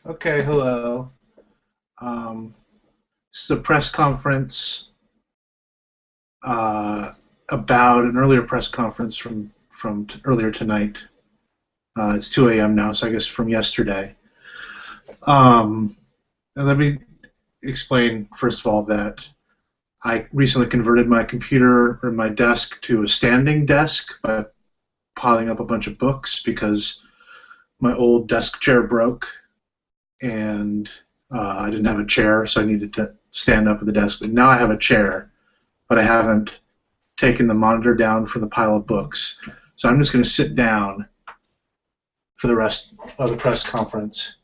Okay, hello. Um, this is a press conference about an earlier press conference from earlier tonight. It's 2 a.m. now, so I guess from yesterday. And let me explain first of all that I recently converted my computer or my desk to a standing desk by piling up a bunch of books because my old desk chair broke and I didn't have a chair, so I needed to stand up at the desk. But now I have a chair, but I haven't taken the monitor down from the pile of books. So I'm just going to sit down for the rest of the press conference.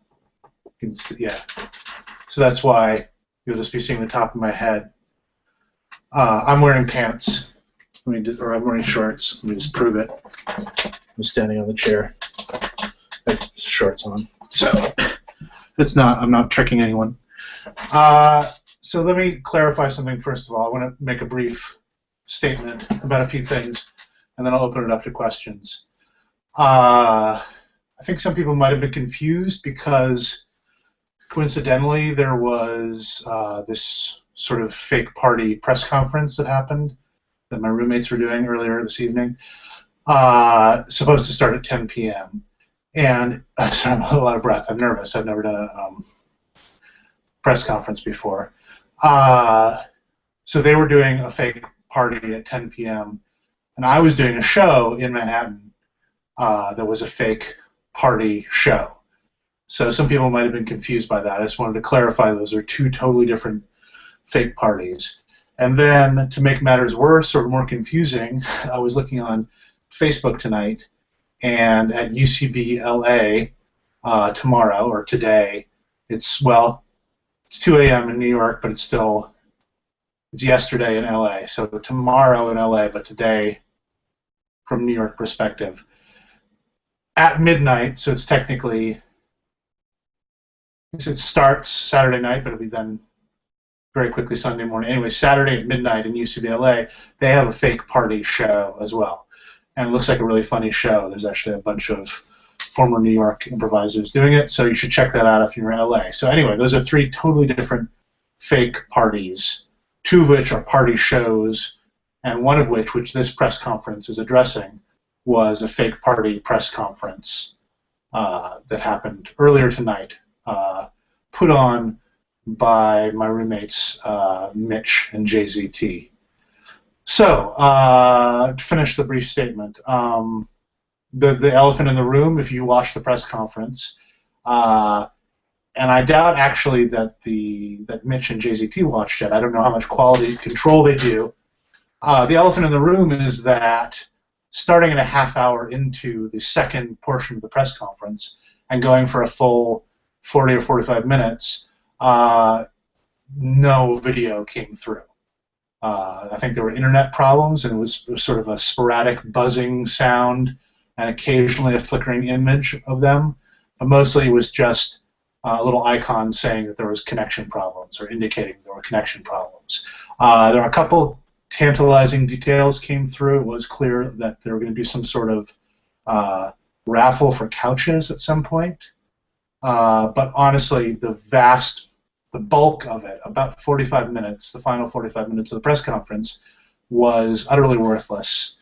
Yeah. So that's why you'll just be seeing the top of my head. I'm wearing pants. Or I'm wearing shorts. Let me just prove it. I'm standing on the chair. I have shorts on. So I'm not tricking anyone. So let me clarify something first of all. I want to make a brief statement about a few things, and then I'll open it up to questions. I think some people might have been confused because coincidentally there was this sort of fake party press conference that happened that my roommates were doing earlier this evening, supposed to start at 10 p.m. And sorry, I'm a little out of breath. I'm nervous. I've never done a press conference before. So they were doing a fake party at 10 p.m. and I was doing a show in Manhattan that was a fake party show. So some people might have been confused by that. I just wanted to clarify those are two totally different fake parties. And then to make matters worse or more confusing, I was looking on Facebook tonight, and at UCB LA tomorrow or today, it's 2 a.m. in New York, but it's yesterday in LA. So tomorrow in LA, but today from New York perspective. At midnight, so it's technically, it starts Saturday night, but it'll be then very quickly Sunday morning. Anyway, Saturday at midnight in UCB LA, they have a fake party show as well. And it looks like a really funny show. There's actually a bunch of former New York improvisers doing it, so you should check that out if you're in LA. So anyway, those are three totally different fake parties, two of which are party shows, and one of which this press conference is addressing, was a fake party press conference that happened earlier tonight, put on by my roommates Mitch and JZT. So, to finish the brief statement, the elephant in the room, if you watch the press conference, and I doubt actually that Mitch and JZT watched it. I don't know how much quality control they do. The elephant in the room is that starting at a half hour into the second portion of the press conference and going for a full 40 or 45 minutes, no video came through. I think there were internet problems, and it was sort of a sporadic buzzing sound and occasionally a flickering image of them. But mostly it was just a little icon saying that there was connection problems or indicating there were connection problems. There are a couple tantalizing details came through. It was clear that there were going to be some sort of raffle for couches at some point. But honestly, the bulk of it, about 45 minutes, the final 45 minutes of the press conference, was utterly worthless.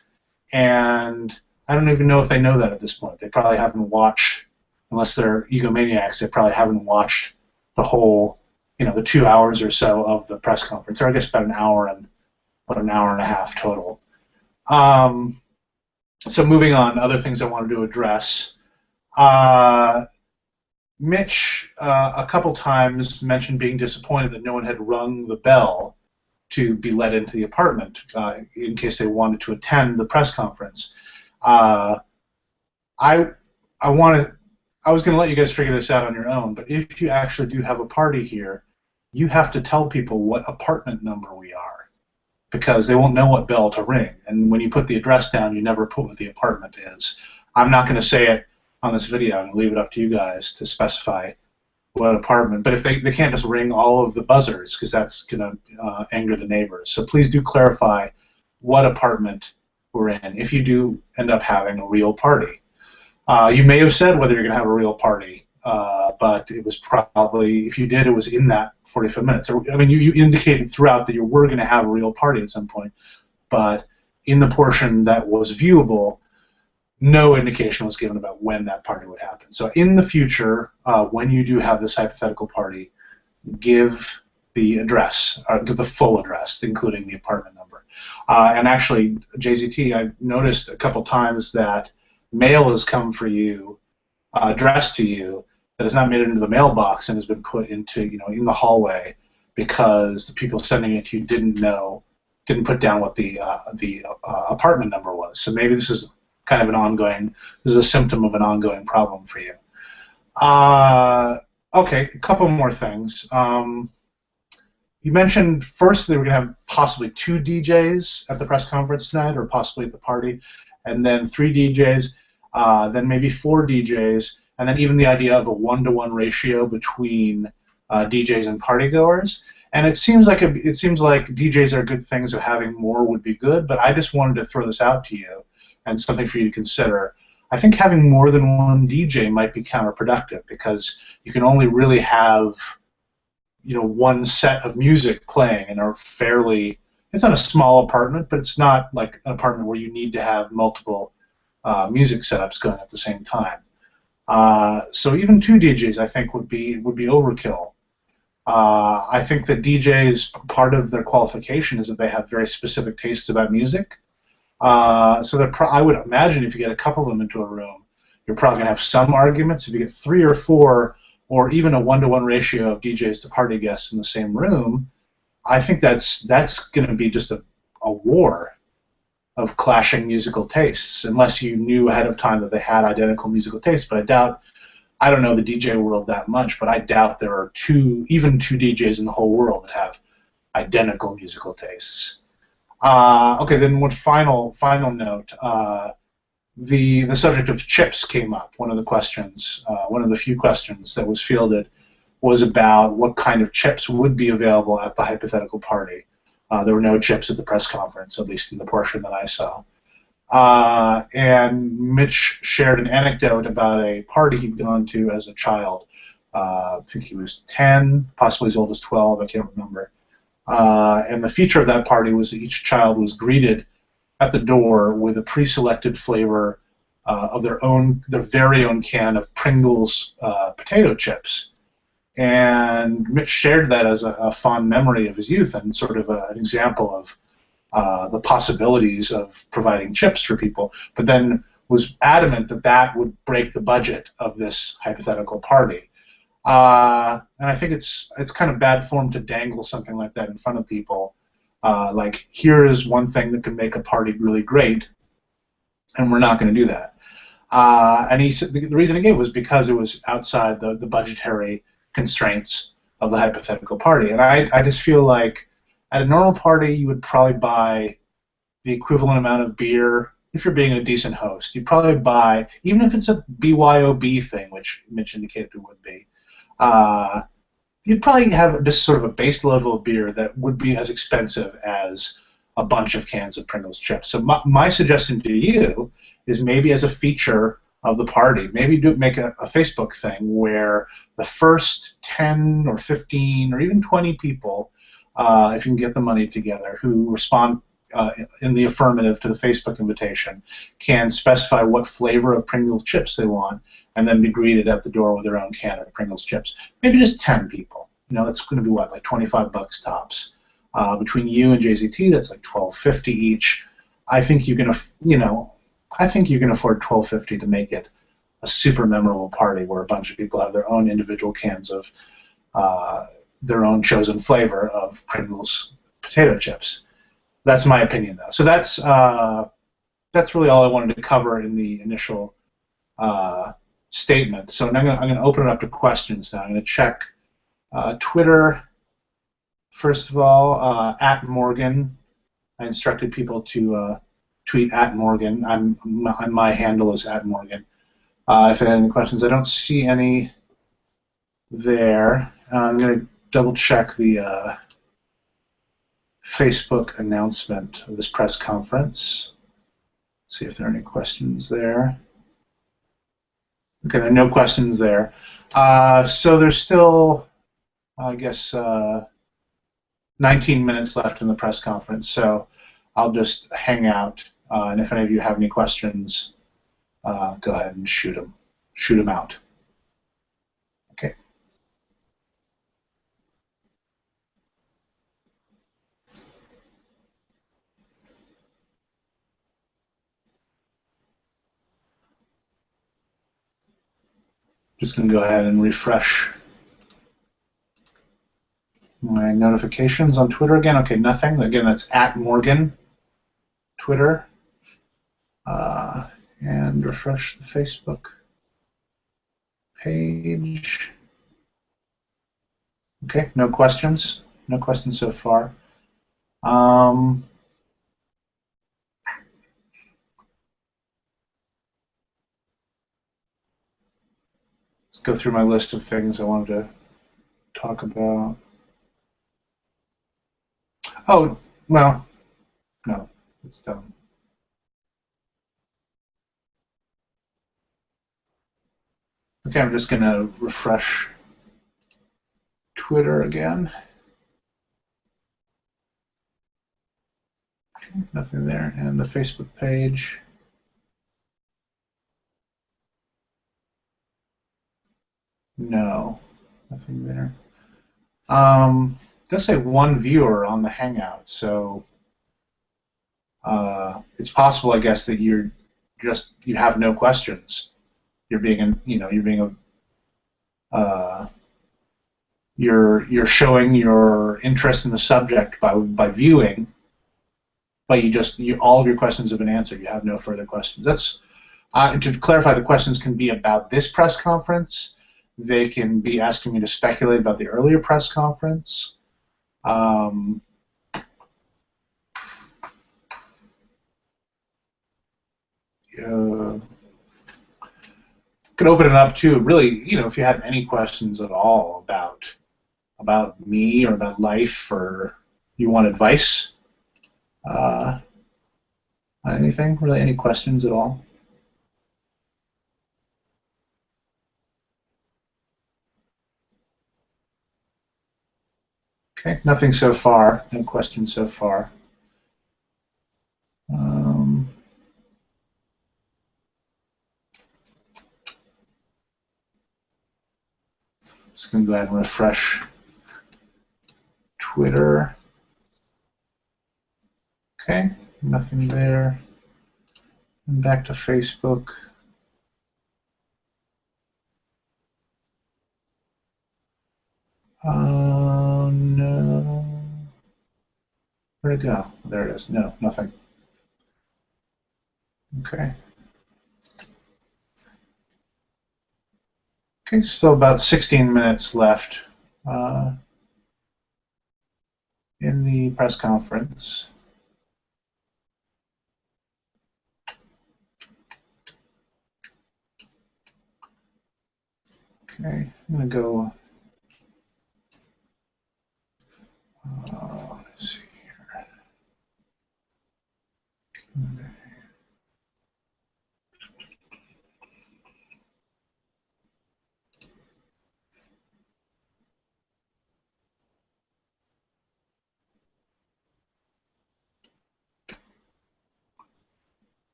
And I don't even know if they know that at this point. They probably haven't watched, unless they're egomaniacs, they probably haven't watched the whole, the 2 hours or so of the press conference, or I guess about an hour and a half total. So moving on, other things I wanted to address. Mitch, a couple times, mentioned being disappointed that no one had rung the bell to be let into the apartment in case they wanted to attend the press conference. I was going to let you guys figure this out on your own, but if you actually do have a party here, you have to tell people what apartment number we are, because they won't know what bell to ring. And when you put the address down, you never put what the apartment is. I'm not going to say it on this video and leave it up to you guys to specify what apartment. But if they can't just ring all of the buzzers, because that's going to anger the neighbors. So please do clarify what apartment we're in if you do end up having a real party. You may have said whether you're going to have a real party but it was probably, if you did, it was in that 45 minutes. I mean, you indicated throughout that you were going to have a real party at some point, but in the portion that was viewable, no indication was given about when that party would happen. So in the future, when you do have this hypothetical party, give the address, give the full address, including the apartment number. And actually, JZT, I've noticed a couple times that mail has come for you, addressed to you, that has not made it into the mailbox and has been put into, in the hallway, because the people sending it to you didn't put down what the apartment number was. So maybe this is kind of this is a symptom of an ongoing problem for you. Okay, a couple more things. You mentioned first they were going to have possibly 2 DJs at the press conference tonight, or possibly at the party, and then 3 DJs, then maybe 4 DJs, and then even the idea of a 1-to-1 ratio between DJs and partygoers. And it seems like DJs are good things, so having more would be good. But I just wanted to throw this out to you, and something for you to consider. I think having more than one DJ might be counterproductive, because you can only really have one set of music playing in a fairly, it's not a small apartment, but it's not like an apartment where you need to have multiple music setups going at the same time. So even 2 DJs, I think, would be overkill. I think that DJs, part of their qualification is that they have very specific tastes about music. So I would imagine if you get a couple of them into a room, you're probably going to have some arguments. If you get 3 or 4, or even a 1-to-1 ratio of DJs to party guests in the same room, I think that's going to be just a war of clashing musical tastes, unless you knew ahead of time that they had identical musical tastes. But I don't know the DJ world that much, but I doubt there are even two DJs in the whole world that have identical musical tastes. Okay, then one final note. The subject of chips came up. One of the questions, one of the few questions that was fielded, was about what kind of chips would be available at the hypothetical party. There were no chips at the press conference, at least in the portion that I saw. And Mitch shared an anecdote about a party he'd gone to as a child. I think he was 10, possibly as old as 12, I can't remember. And the feature of that party was that each child was greeted at the door with a pre-selected flavor of their very own can of Pringles potato chips. And Mitch shared that as a fond memory of his youth, and sort of an example of the possibilities of providing chips for people, but then was adamant that would break the budget of this hypothetical party. And I think it's kind of bad form to dangle something like that in front of people. Like, here is one thing that can make a party really great, and we're not going to do that. And he said the reason he gave was because it was outside the budgetary constraints of the hypothetical party. And I just feel like at a normal party you would probably buy the equivalent amount of beer. If you're being a decent host, you'd probably buy, even if it's a BYOB thing, which Mitch indicated it would be, you'd probably have just sort of a base level of beer that would be as expensive as a bunch of cans of Pringles chips. So my suggestion to you is, maybe as a feature of the party, maybe make a Facebook thing where the first 10 or 15 or even 20 people, if you can get the money together, who respond in the affirmative to the Facebook invitation, can specify what flavor of Pringles chips they want, and then be greeted at the door with their own can of Pringles chips. Maybe just 10 people. That's going to be what, like $25 tops. Between you and JZT, that's like $12.50 each. I think you can, I think you can afford $12.50 to make it a super memorable party where a bunch of people have their own individual cans of their own chosen flavor of Pringles potato chips. That's my opinion, though. So that's really all I wanted to cover in the initial statement. So I'm going to open it up to questions now. I'm going to check Twitter. First of all, at Morgan. I instructed people to tweet at Morgan. My handle is at Morgan. If they had any questions, I don't see any there. I'm going to double check the Facebook announcement of this press conference. See if there are any questions there. Okay, there are no questions there. So there's still, I guess, 19 minutes left in the press conference, so I'll just hang out. And if any of you have any questions, go ahead and shoot them out. Okay. Just going to go ahead and refresh my notifications on Twitter again. Okay, nothing. Again, that's @Morgan, Twitter. And refresh the Facebook page. Okay, no questions. No questions so far. Let's go through my list of things I wanted to talk about. Oh, well, no, it's done. Okay, I'm just going to refresh Twitter again. Okay, nothing there. And the Facebook page. No, nothing there. It does say one viewer on the Hangout, so it's possible, I guess, that you have no questions. You're showing your interest in the subject by viewing, but all of your questions have been answered. You have no further questions. That's to clarify. The questions can be about this press conference. They can be asking me to speculate about the earlier press conference. Could open it up to really, if you have any questions at all about me or about life, or you want advice, anything really, any questions at all? Okay, nothing so far. No questions so far. Just going to go ahead and refresh Twitter. Okay, nothing there. And back to Facebook. No. Where'd it go? There it is. No, nothing. Okay. Okay, still about 16 minutes left in the press conference. Okay, I'm going to go. Let's see here.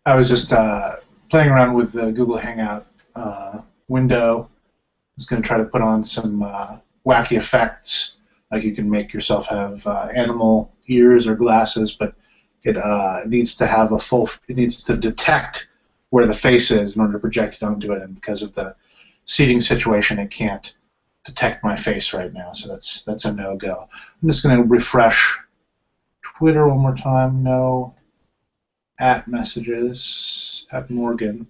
I was just playing around with the Google Hangout window. I was going to try to put on some wacky effects, like you can make yourself have animal ears or glasses, but it needs to have it needs to detect where the face is in order to project it onto it, and because of the seating situation, it can't detect my face right now, so that's a no-go. I'm just going to refresh Twitter one more time. No. @messages, @Morgan,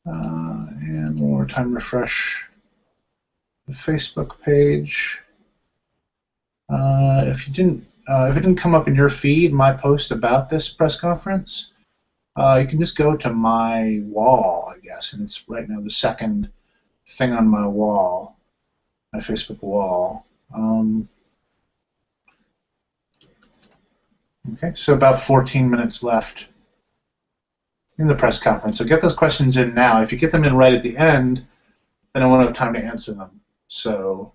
and one more time refresh the Facebook page. If it didn't come up in your feed, my post about this press conference, you can just go to my wall, I guess, and it's right now the second thing on my wall, my Facebook wall. Okay, so about 14 minutes left in the press conference. So get those questions in now. If you get them in right at the end, then I won't have time to answer them. So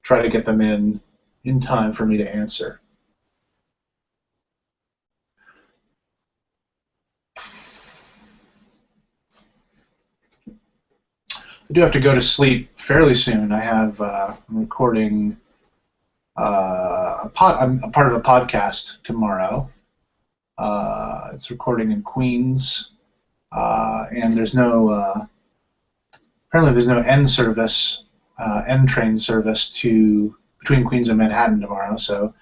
try to get them in time for me to answer. I do have to go to sleep fairly soon. I'm recording I'm a part of a podcast tomorrow. It's recording in Queens, and apparently there's no N train service between Queens and Manhattan tomorrow. So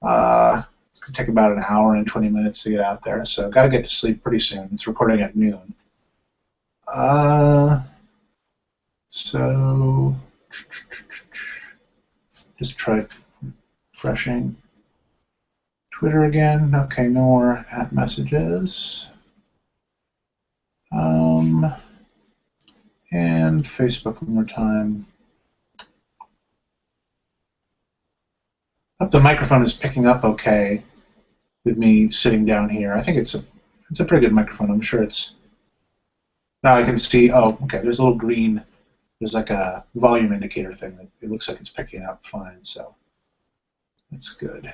it's gonna take about an hour and 20 minutes to get out there. So got to get to sleep pretty soon. It's recording at noon. So just try refreshing Twitter again. Okay, no more @ messages. And Facebook one more time. Hope the microphone is picking up okay with me sitting down here. I think it's a pretty good microphone. I'm sure it's. Now I can see. Oh, okay. There's a little green. There's like a volume indicator thing that it looks like it's picking up fine. So that's good.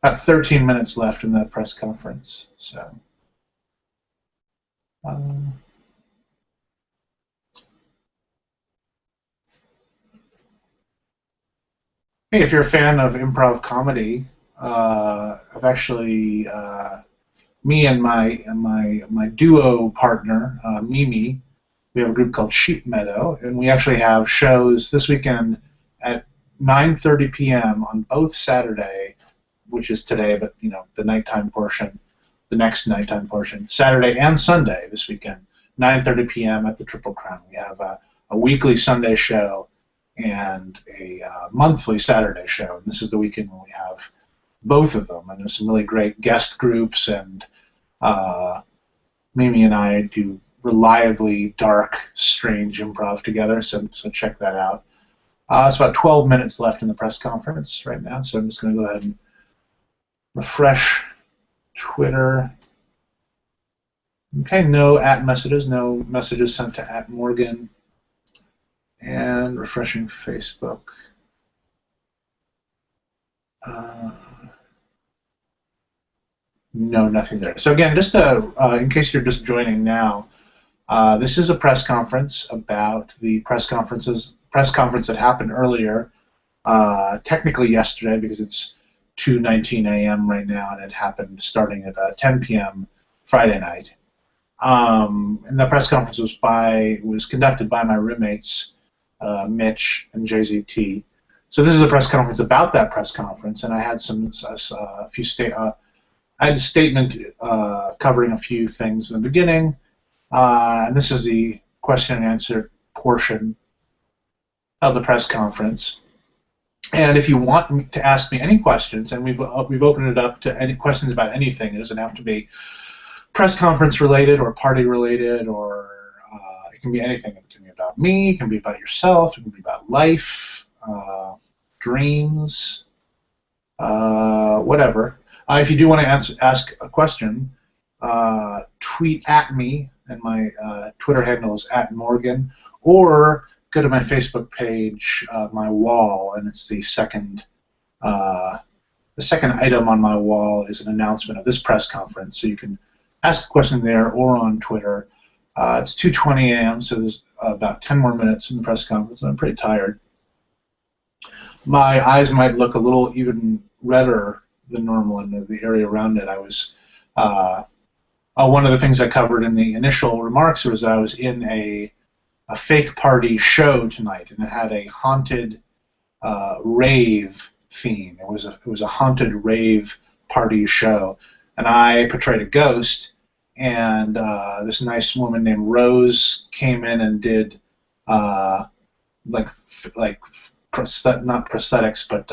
About 13 minutes left in that press conference. So. Hey, if you're a fan of improv comedy, I've actually me and my duo partner Mimi, we have a group called Sheep Meadow, and we actually have shows this weekend at 9:30 p.m. on both Saturday, which is today, but the nighttime portion, the next nighttime portion, Saturday and Sunday this weekend, 9:30 p.m. at the Triple Crown. We have a weekly Sunday show and a monthly Saturday show. And this is the weekend when we have both of them. And there's some really great guest groups, and Mimi and I do reliably dark, strange improv together, so check that out. It's about 12 minutes left in the press conference right now, so I'm just going to go ahead and refresh Twitter. Okay, no @ messages, no messages sent to @Morgan. And refreshing Facebook. No, nothing there. So again, just in case you're just joining now, this is a press conference about the press conference that happened earlier, technically yesterday because it's 2:19 a.m. right now, and it happened starting at 10 p.m. Friday night. And the press conference was conducted by my roommates, Mitch and JZT. So this is a press conference about that press conference, and I had I had a statement covering a few things in the beginning, and this is the question and answer portion of the press conference. And if you want to ask me any questions, and we've opened it up to any questions about anything, it doesn't have to be press conference related or party related, or it can be anything. It can be about me, it can be about yourself, it can be about life, dreams, whatever. If you do want to ask a question, tweet at me, and my Twitter handle is @Morgan, or go to my Facebook page, my wall, and it's the second item on my wall is an announcement of this press conference, so you can ask a question there or on Twitter. It's 2:20 a.m., so there's about 10 more minutes in the press conference, and I'm pretty tired. My eyes might look a little even redder than normal in the area around it. I was one of the things I covered in the initial remarks was I was in a fake party show tonight, and it had a haunted rave theme. It was a haunted rave party show, and I portrayed a ghost. And this nice woman named Rose came in and did not prosthetics, but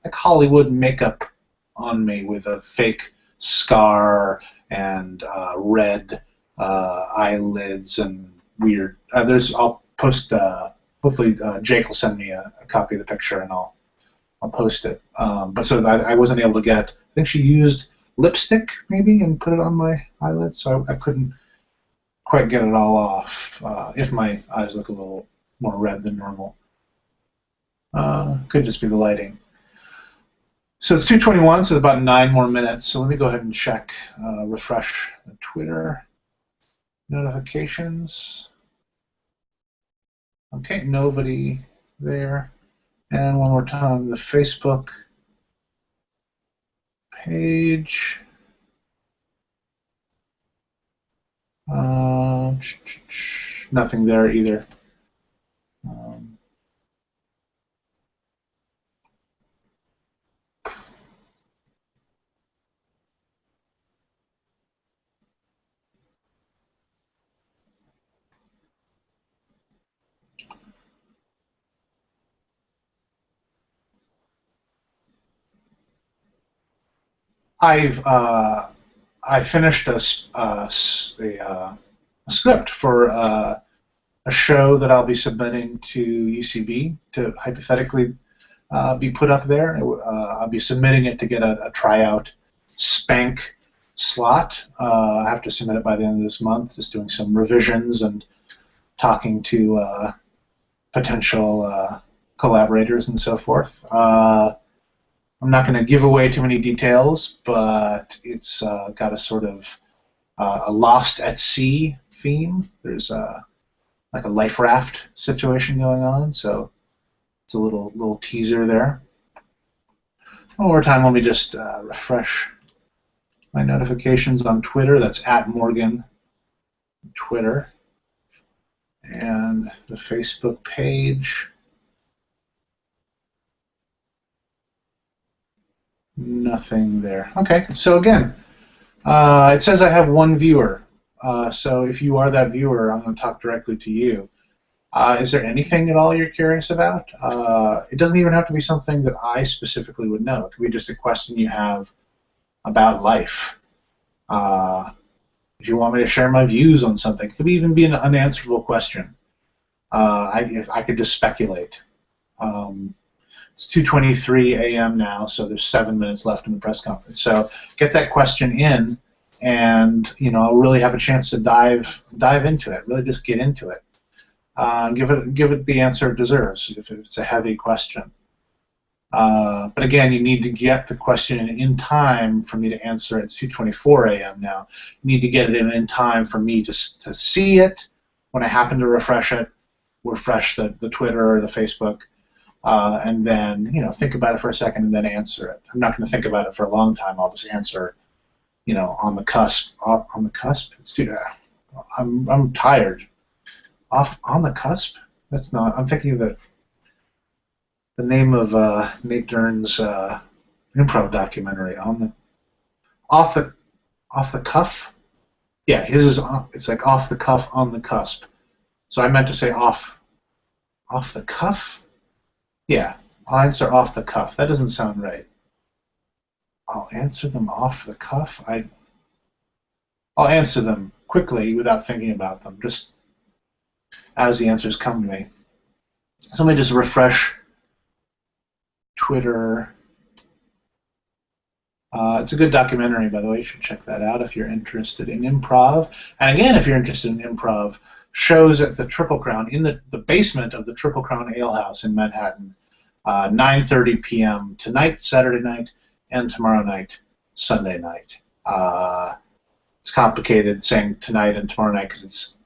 like Hollywood makeup on me with a fake scar and red eyelids and weird. I'll post. Hopefully, Jake will send me a copy of the picture, and I'll post it. But so I wasn't able to get. I think she used lipstick maybe and put it on my eyelids, so I couldn't quite get it all off. If my eyes look a little more red than normal, could just be the lighting. So it's 2:21, so about 9 more minutes. So let me go ahead and check, refresh the Twitter notifications. Okay, nobody there. And one more time, the Facebook page. Nothing there either. I finished a script for a show that I'll be submitting to UCB to hypothetically be put up there. I'll be submitting it to get a tryout spank slot. I have to submit it by the end of this month, just doing some revisions and talking to potential collaborators and so forth. I'm not going to give away too many details, but it's got a sort of a Lost at Sea theme. There's like a life raft situation going on, so it's a little teaser there. One more time, let me just refresh my notifications on Twitter. That's @Morgan Twitter. And the Facebook page. Nothing there. Okay, so again, it says I have one viewer. So if you are that viewer, I'm going to talk directly to you. Is there anything at all you're curious about? It doesn't even have to be something that I specifically would know. It could be just a question you have about life. If you want me to share my views on something, it could even be an unanswerable question. If I could just speculate. It's 2:23 a.m. now, so there's 7 minutes left in the press conference. So get that question in, and I'll really have a chance to dive into it. Really, just get into it. Give it the answer it deserves if it's a heavy question. But again, you need to get the question in time for me to answer it. It's 2:24 a.m. now. You need to get it in time for me just to see it when I happen to refresh the Twitter or the Facebook. And then think about it for a second and then answer it. I'm not going to think about it for a long time. I'll just answer, on the cusp. On the cusp? I'm tired. On the cusp? That's not. I'm thinking of the name of Nate Dern's improv documentary. Off the cuff. Yeah, his is. It's like off the cuff, on the cusp. So I meant to say off the cuff. Yeah, I'll answer off the cuff. That doesn't sound right. I'll answer them off the cuff? I'll answer them quickly without thinking about them, just as the answers come to me. So let me just refresh Twitter. It's a good documentary, by the way. You should check that out if you're interested in improv. And again, if you're interested in improv, shows at the Triple Crown, in the basement of the Triple Crown Ale House in Manhattan, 9:30 p.m. tonight, Saturday night, and tomorrow night, Sunday night. It's complicated saying tonight and tomorrow night because it's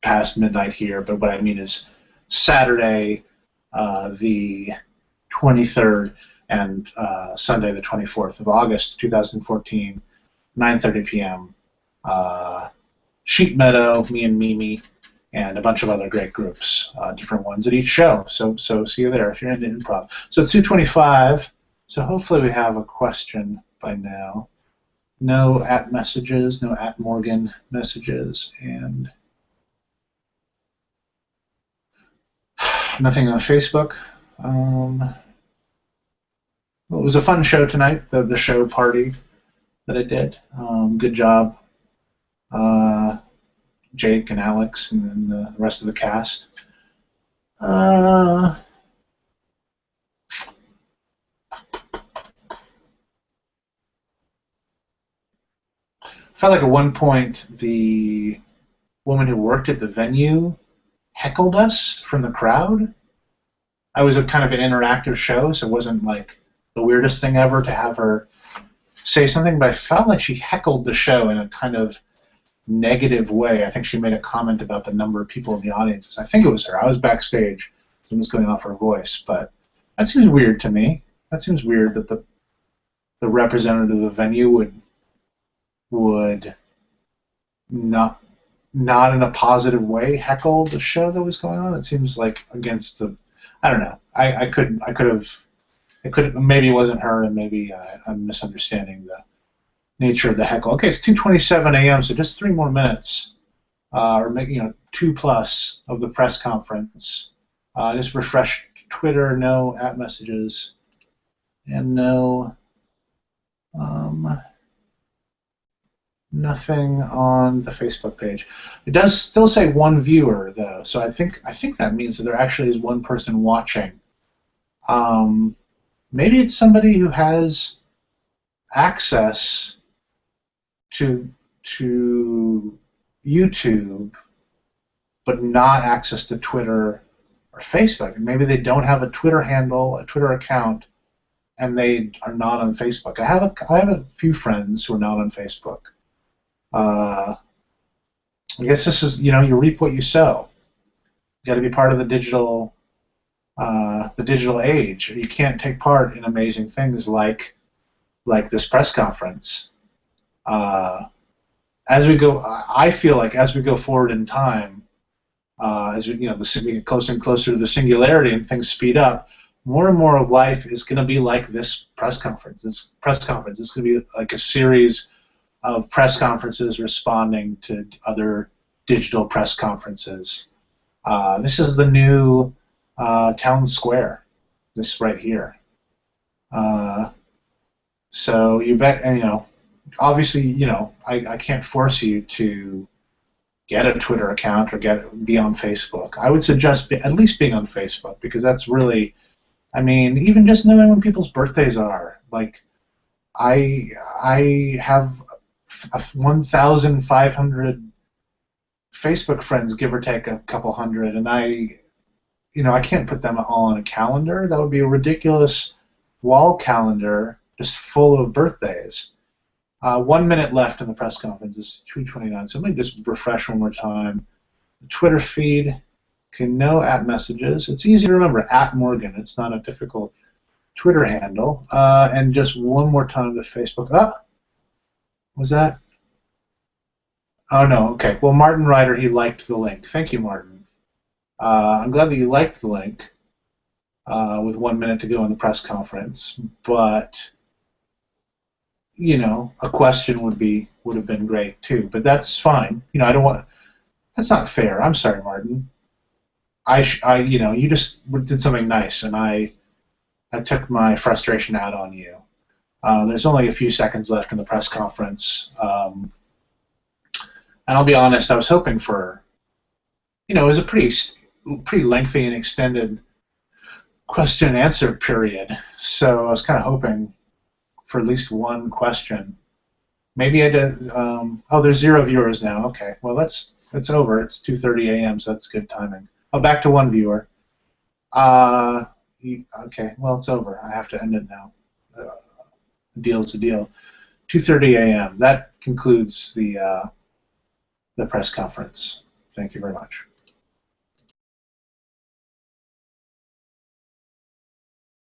past midnight here, but what I mean is Saturday the 23rd and Sunday the 24th of August 2014, 9:30 p.m. Sheep Meadow, me and Mimi, and a bunch of other great groups, different ones at each show. So see you there if you're into improv. So it's 2:25, so hopefully we have a question by now. No @messages, no @Morgan messages, and nothing on Facebook. Well, it was a fun show tonight, the show party that I did. Good job. Jake and Alex and then the rest of the cast. I felt like at one point the woman who worked at the venue heckled us from the crowd. I was a kind of an interactive show, so it wasn't like the weirdest thing ever to have her say something, but I felt like she heckled the show in a kind of negative way. I think she made a comment about the number of people in the audience. I think it was her. I was backstage. Someone was going off her voice, but that seems weird to me. That seems weird that the representative of the venue would not in a positive way heckle the show that was going on. It seems like against the. I don't know. I could have. It could maybe it wasn't her, and maybe I'm misunderstanding the nature of the heckle. Okay, it's 2:27 a.m. So just 3 more minutes, or maybe 2+ of the press conference. Just refresh Twitter. No @ messages, and no. Nothing on the Facebook page. It does still say 1 viewer though, so I think that means that there actually is 1 person watching. Maybe it's somebody who has access to YouTube, but not access to Twitter or Facebook. Maybe they don't have a Twitter handle, a Twitter account, and they are not on Facebook. I have a few friends who are not on Facebook. I guess this is, you reap what you sow. You got to be part of the digital age. You can't take part in amazing things like this press conference. As we go, I feel like as we go forward in time, as we get closer and closer to the singularity and things speed up, more and more of life is going to be like this press conference. It's going to be like a series of press conferences responding to other digital press conferences. This is the new town square, this right here. So you bet, and obviously, I can't force you to get a Twitter account or be on Facebook. I would suggest at least being on Facebook, because that's really, even just knowing when people's birthdays are. Like, I have 1,500 Facebook friends, give or take a couple hundred, and I can't put them all on a calendar. That would be a ridiculous wall calendar just full of birthdays. 1 minute left in the press conference. It's 2:29. So let me just refresh one more time. The Twitter feed. Okay, no @ messages. It's easy to remember. @Morgan. It's not a difficult Twitter handle. And just one more time the Facebook. Was that? Oh, no. Okay. Well, Martin Ryder, he liked the link. Thank you, Martin. I'm glad that you liked the link with 1 minute to go in the press conference. But, a question would have been great, too. But that's fine. I don't want. That's not fair. I'm sorry, Martin. You just did something nice, and I took my frustration out on you. There's only a few seconds left in the press conference, and I'll be honest. I was hoping for, it was a pretty lengthy and extended question and answer period. So I was kind of hoping for at least one question. Maybe I did. There's 0 viewers now. Okay, well it's over. It's 2:30 a.m. So that's good timing. Oh, back to 1 viewer. Okay, well it's over. I have to end it now. Deal's a deal. 2:30 a.m. That concludes the press conference. Thank you very much.